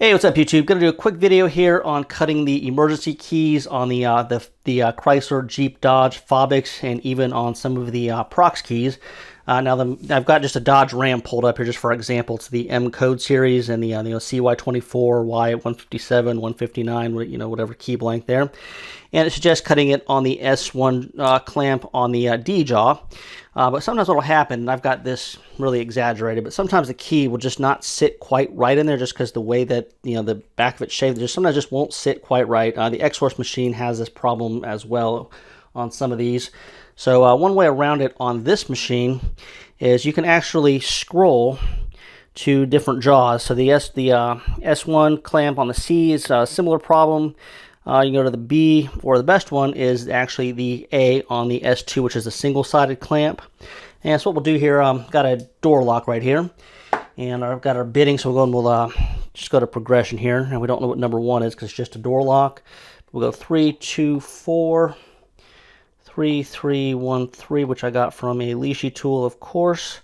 Hey, what's up, YouTube? Gonna do a quick video here on cutting the emergency keys on the Chrysler, Jeep, Dodge, Fobiks, and even on some of the Prox keys. I've got just a Dodge Ram pulled up here just for example. It's the M code series and the CY24, Y157, 159, whatever key blank there. And it suggests cutting it on the S1 clamp on the D jaw. But sometimes what will happen, and I've got this really exaggerated, but sometimes the key will just not sit quite right in there just because the way that the back of it's shaved, sometimes just won't sit quite right. The X-Horse machine has this problem as well on some of these. So one way around it on this machine is you can actually scroll to different jaws. So the S1 clamp on the C is a similar problem. You can go to the B, or the best one is actually the A on the S2, which is a single-sided clamp. And so what we'll do here, got a door lock right here, and I've got our bitting, so we'll go and we'll just go to progression here. And we don't know what number 1 is because it's just a door lock. We'll go 3, 2, 4, 3, 3, 1, 3, which I got from a Leashy tool, of course.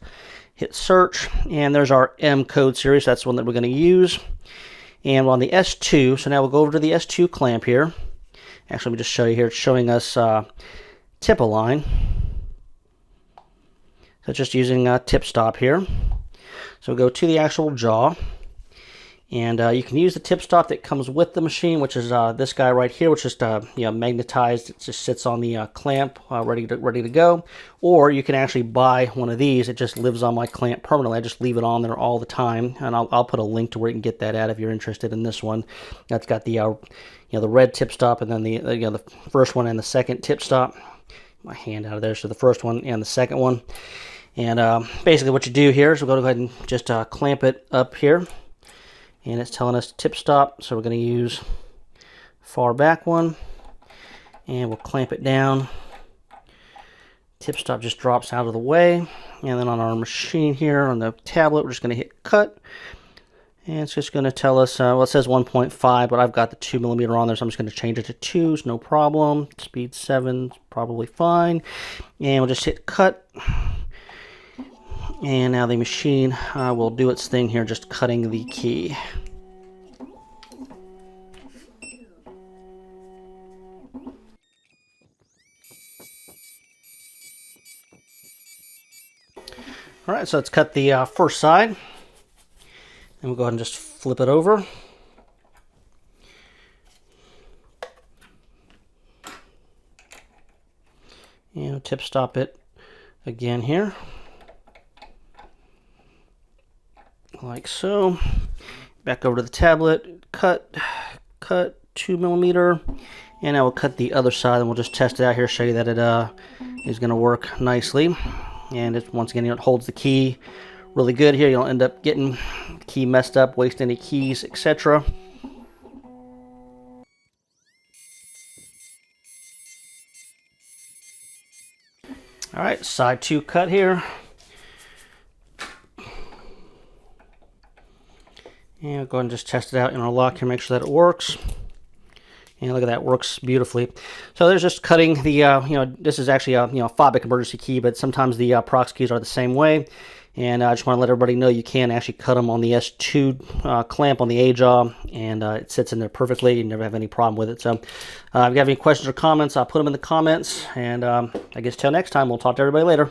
Hit search, and there's our M code series. That's the one that we're going to use. And we're on the S2, so now we'll go over to the S2 clamp here. Actually, let me just show you here. It's showing us tip align. So just using tip stop here. So we'll go to the actual jaw. And you can use the tip stop that comes with the machine, which is this guy right here, which is magnetized. It just sits on the clamp, ready to go. Or you can actually buy one of these. It just lives on my clamp permanently. I just leave it on there all the time, and I'll put a link to where you can get that at if you're interested in this one. That's got the the red tip stop, and then the first one and the second tip stop. My hand out of there, so the first one and the second one. And basically, what you do here is we'll go ahead and just clamp it up here. And it's telling us tip stop, so we're going to use far back one, and we'll clamp it down. Tip stop just drops out of the way, and then on our machine here on the tablet, we're just going to hit cut, and it's just going to tell us, well, it says 1.5, but I've got the 2mm on there, so I'm just going to change it to 2s, no problem. Speed 7's probably fine, and we'll just hit cut. And now the machine will do its thing here, just cutting the key. Alright, so let's cut the first side. And we'll go ahead and just flip it over. And we'll tip stop it again here. Like so. Back over to the tablet, cut 2mm, and I will cut the other side, and we'll just test it out here, show you that it is going to work nicely. And once again, it holds the key really good here. You don't end up getting the key messed up, waste any keys, etc. All right, side 2 cut here. And we'll go ahead and just test it out in our lock here, make sure that it works. And look at that, works beautifully. So there's just cutting the, this is actually a, Fobik emergency key, but sometimes the Prox keys are the same way. And I just want to let everybody know you can actually cut them on the S2 clamp on the A jaw, and it sits in there perfectly. You never have any problem with it. So if you have any questions or comments, I'll put them in the comments. And I guess till next time, we'll talk to everybody later.